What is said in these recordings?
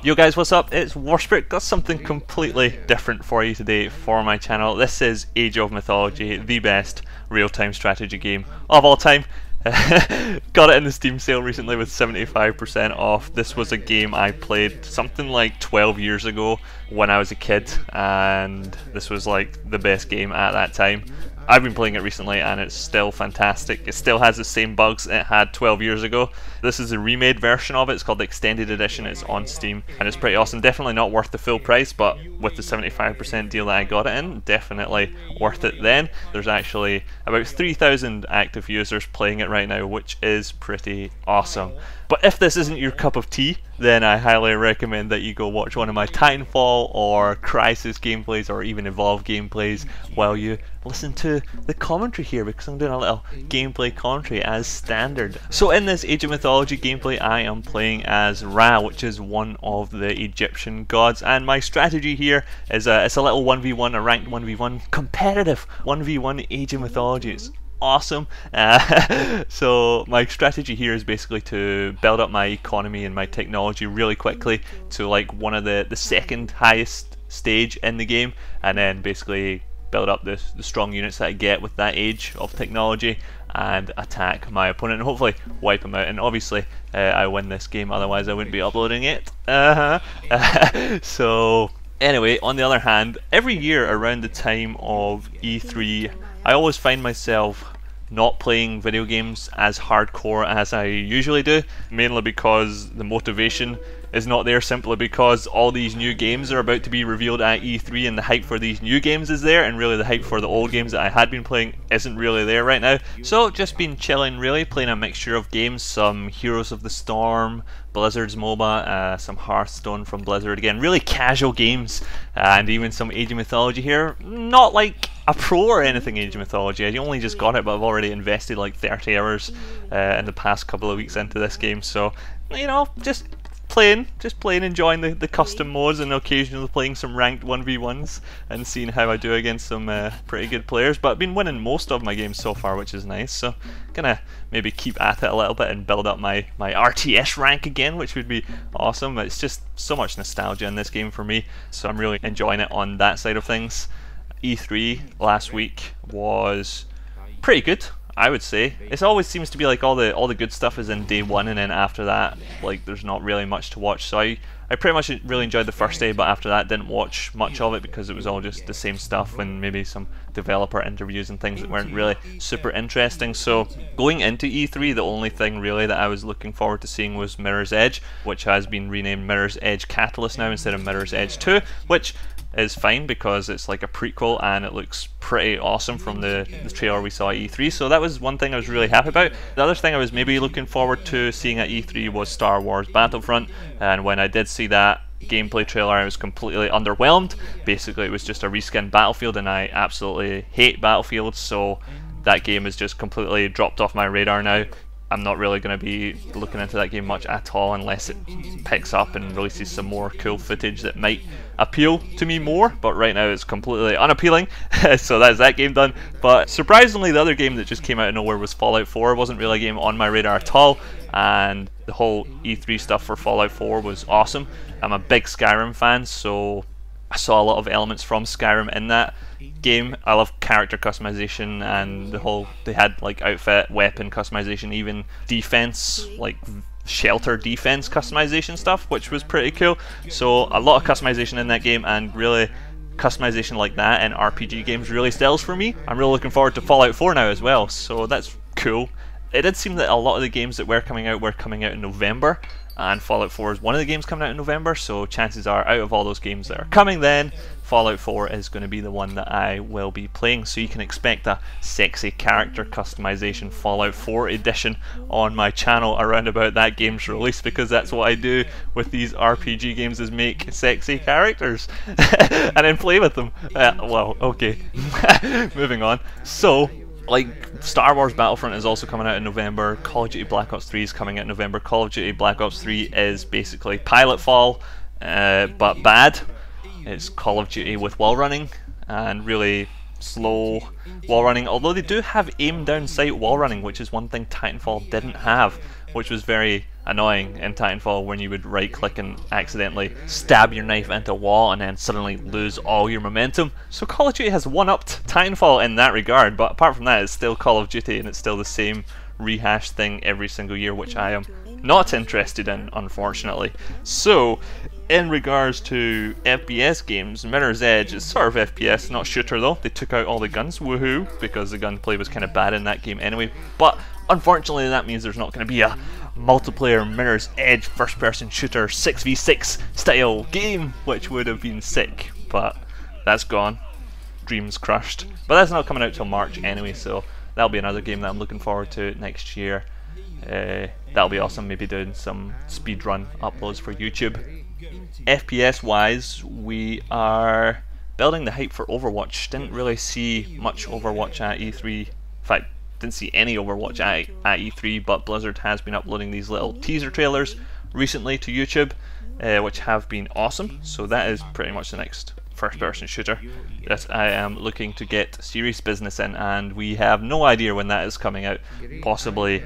Yo guys, what's up? It's WarSpirit. Got something completely different for you today for my channel. This is Age of Mythology, the best real-time strategy game of all time. Got it in the Steam sale recently with 75% off. This was a game I played something like 12 years ago when I was a kid, and this was like the best game at that time. I've been playing it recently and it's still fantastic. It still has the same bugs it had 12 years ago. This is a remade version of it. It's called the Extended Edition. It's on Steam and it's pretty awesome. Definitely not worth the full price, but with the 75% deal that I got it in, definitely worth it then. There's actually about 3,000 active users playing it right now, which is pretty awesome. But if this isn't your cup of tea, then I highly recommend that you go watch one of my Titanfall or Crisis gameplays or even Evolve gameplays while you listen to the commentary here, because I'm doing a little gameplay commentary as standard. So in this Age of Mythology gameplay, I am playing as Ra, which is one of the Egyptian gods, and my strategy here is it's a little 1v1, a ranked 1v1, competitive 1v1 Age of Mythology. It's awesome. So my strategy here is basically to build up my economy and my technology really quickly to like one of the second highest stage in the game, and then basically build up the strong units that I get with that age of technology and attack my opponent and hopefully wipe him out. And obviously I win this game, otherwise I wouldn't be uploading it. So anyway, on the other hand, every year around the time of E3 I always find myself not playing video games as hardcore as I usually do, mainly because the motivation is not there, simply because all these new games are about to be revealed at E3 and the hype for these new games is there, and really the hype for the old games that I had been playing isn't really there right now. So just been chilling really, playing a mixture of games, some Heroes of the Storm, Blizzard's MOBA, some Hearthstone from Blizzard again, really casual games, and even some Age of Mythology here. Not like a pro or anything Age of Mythology, I only just got it, but I've already invested like 30 hours in the past couple of weeks into this game, so you know, just playing, enjoying the custom modes and occasionally playing some ranked 1v1s and seeing how I do against some pretty good players. But I've been winning most of my games so far, which is nice, so gonna maybe keep at it a little bit and build up my RTS rank again, which would be awesome. It's just so much nostalgia in this game for me, so I'm really enjoying it on that side of things. E3 last week was pretty good, I would say. It always seems to be like all the good stuff is in day one, and then after that like there's not really much to watch. So I pretty much really enjoyed the first day, but after that didn't watch much of it because it was all just the same stuff and maybe some developer interviews and things that weren't really super interesting. So going into E3, the only thing really that I was looking forward to seeing was Mirror's Edge, which has been renamed Mirror's Edge Catalyst now instead of Mirror's Edge 2, which is fine because it's like a prequel and it looks pretty awesome from the trailer we saw at E3, so that was one thing I was really happy about. The other thing I was maybe looking forward to seeing at E3 was Star Wars Battlefront, and when I did see that gameplay trailer I was completely underwhelmed. Basically it was just a reskinned Battlefield, and I absolutely hate Battlefield, so that game is just completely dropped off my radar now. I'm not really going to be looking into that game much at all unless it picks up and releases some more cool footage that might appeal to me more, but right now it's completely unappealing. So that's that game done. But surprisingly, the other game that just came out of nowhere was Fallout 4. It wasn't really a game on my radar at all, and the whole E3 stuff for Fallout 4 was awesome. I'm a big Skyrim fan, so I saw a lot of elements from Skyrim in that game. I love character customization and the whole, they had like outfit, weapon customization, even defense, like shelter defense customization stuff, which was pretty cool. So a lot of customization in that game, and really customization like that in RPG games really sells for me. I'm really looking forward to Fallout 4 now as well, so that's cool. It did seem that a lot of the games that were coming out in November, and Fallout 4 is one of the games coming out in November, so chances are out of all those games that are coming then, Fallout 4 is going to be the one that I will be playing, so you can expect a sexy character customization Fallout 4 edition on my channel around about that game's release, because that's what I do with these RPG games, is make sexy characters and then play with them. Well, okay, moving on. So like Star Wars Battlefront is also coming out in November, Call of Duty Black Ops 3 is coming out in November. Call of Duty Black Ops 3 is basically Pilotfall, but bad. It's Call of Duty with wall running, and really slow wall running, although they do have aim down sight wall running, which is one thing Titanfall didn't have, which was very annoying in Titanfall when you would right click and accidentally stab your knife into a wall and then suddenly lose all your momentum. So Call of Duty has one-upped Titanfall in that regard, but apart from that it's still Call of Duty and it's still the same rehashed thing every single year, which I am not interested in, unfortunately. So in regards to FPS games, Mirror's Edge is sort of FPS, not shooter though. They took out all the guns, woohoo, because the gunplay was kind of bad in that game anyway. But unfortunately that means there's not going to be a multiplayer Mirror's Edge first-person shooter 6v6 style game, which would have been sick, but that's gone. Dreams crushed. But that's not coming out till March anyway, so that'll be another game that I'm looking forward to next year. That'll be awesome, maybe doing some speedrun uploads for YouTube. FPS wise, we are building the hype for Overwatch. Didn't really see much Overwatch at E3. In fact, didn't see any Overwatch at E3, but Blizzard has been uploading these little teaser trailers recently to YouTube, which have been awesome. So that is pretty much the next first-person shooter that I am looking to get serious business in, and we have no idea when that is coming out. Possibly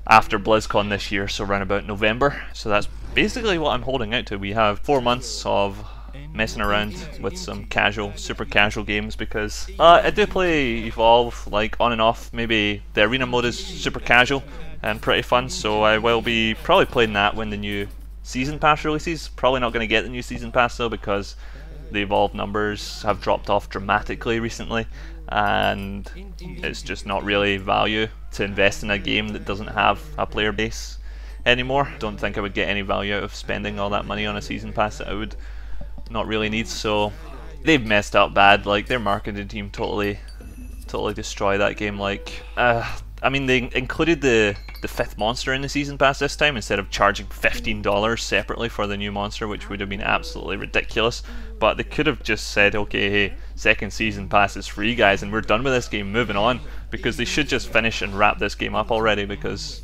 after BlizzCon this year, so around about November. So that's basically what I'm holding out to. We have 4 months of messing around with some casual, super casual games, because I do play Evolve like on and off. Maybe the arena mode is super casual and pretty fun, so I will be probably playing that when the new season pass releases. Probably not going to get the new season pass though, because the Evolve numbers have dropped off dramatically recently, and it's just not really value to invest in a game that doesn't have a player base anymore. Don't think I would get any value out of spending all that money on a season pass that I would not really need. So they've messed up bad. Like, their marketing team totally destroyed that game. Like, I mean, they included the 5th monster in the season pass this time instead of charging $15 separately for the new monster, which would have been absolutely ridiculous. But they could have just said, okay, hey, 2nd season pass is free, guys, and we're done with this game, moving on, because they should just finish and wrap this game up already, because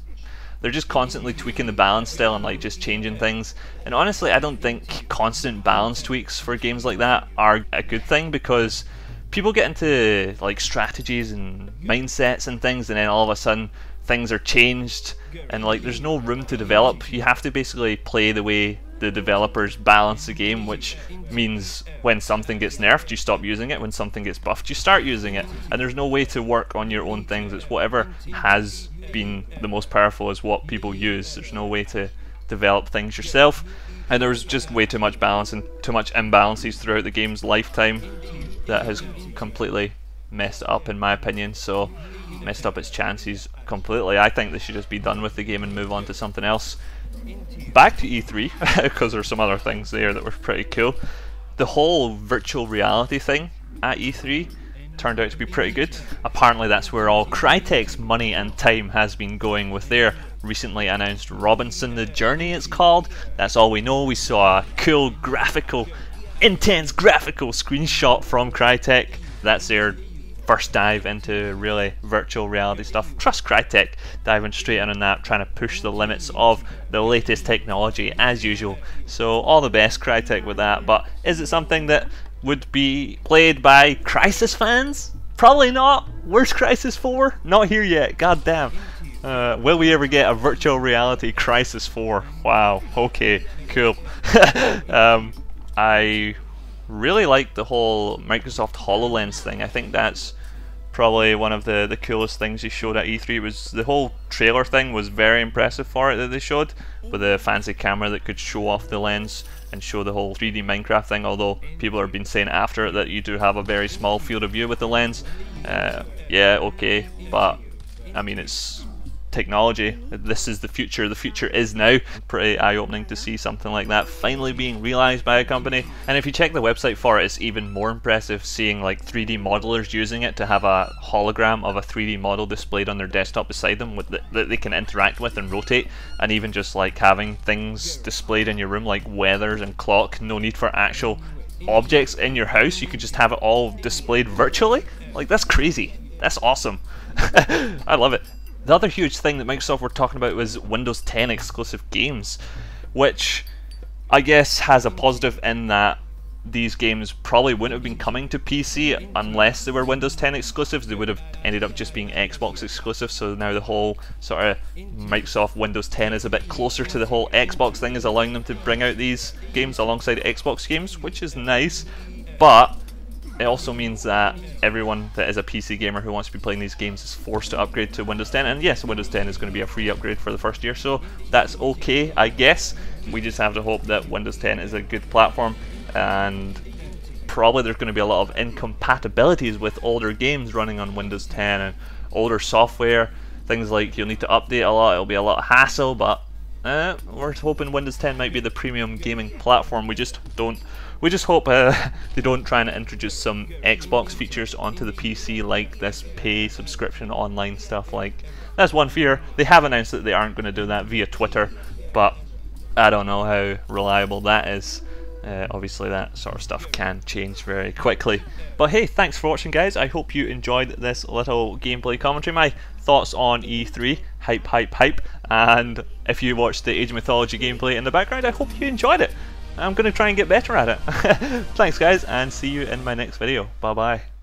they're just constantly tweaking the balance still and like just changing things. And honestly, I don't think constant balance tweaks for games like that are a good thing, because people get into like strategies and mindsets and things, and then all of a sudden things are changed and like there's no room to develop. You have to basically play the way the developers balance the game, which means when something gets nerfed you stop using it, when something gets buffed you start using it, and there's no way to work on your own things. It's whatever has been the most powerful is what people use. There's no way to develop things yourself, and there's just way too much balance and too much imbalances throughout the game's lifetime that has completely messed it up, in my opinion. So messed up its chances completely. I think they should just be done with the game and move on to something else. Back to E3, because there's some other things there that were pretty cool. The whole virtual reality thing at E3 turned out to be pretty good. Apparently that's where all Crytek's money and time has been going with their recently announced Robinson the Journey, it's called. That's all we know. We saw a cool intense graphical screenshot from Crytek. That's their first dive into really virtual reality stuff. Trust Crytek diving straight in on that, trying to push the limits of the latest technology as usual. So all the best, Crytek, with that. But is it something that would be played by Crysis fans? Probably not. Where's Crysis 4? Not here yet. God damn. Will we ever get a virtual reality Crysis 4? Wow. Okay. Cool. I really like the whole Microsoft HoloLens thing. I think that's probably one of the coolest things they showed at E3. It was the whole trailer thing was very impressive for it that they showed, with a fancy camera that could show off the lens and show the whole 3D Minecraft thing, although people have been saying after it that you do have a very small field of view with the lens. Yeah, okay, but I mean, it's technology. This is the future. The future is now. Pretty eye-opening to see something like that finally being realized by a company. And if you check the website for it, it's even more impressive seeing like 3D modelers using it to have a hologram of a 3D model displayed on their desktop beside them that they can interact with and rotate, and even just like having things displayed in your room like weathers and clock. No need for actual objects in your house. You can just have it all displayed virtually. Like, that's crazy. That's awesome. I love it. The other huge thing that Microsoft were talking about was Windows 10 exclusive games, which I guess has a positive in that these games probably wouldn't have been coming to PC unless they were Windows 10 exclusives. They would have ended up just being Xbox exclusive, so now the whole sort of Microsoft Windows 10 is a bit closer to the whole Xbox thing, is allowing them to bring out these games alongside Xbox games, which is nice. But it also means that everyone that is a PC gamer who wants to be playing these games is forced to upgrade to Windows 10, and yes, Windows 10 is going to be a free upgrade for the first year, so that's okay, I guess. We just have to hope that Windows 10 is a good platform, and probably there's going to be a lot of incompatibilities with older games running on Windows 10 and older software. Things like you'll need to update a lot, it'll be a lot of hassle, but we're hoping Windows 10 might be the premium gaming platform. We just hope they don't try and introduce some Xbox features onto the PC, like this pay subscription online stuff. Like, that's one fear. They have announced that they aren't going to do that via Twitter, but I don't know how reliable that is. Obviously that sort of stuff can change very quickly. But hey, thanks for watching, guys. I hope you enjoyed this little gameplay commentary, my thoughts on E3, hype, hype, hype. And if you watched the Age of Mythology gameplay in the background, I hope you enjoyed it. I'm going to try and get better at it. Thanks, guys, and see you in my next video. Bye bye.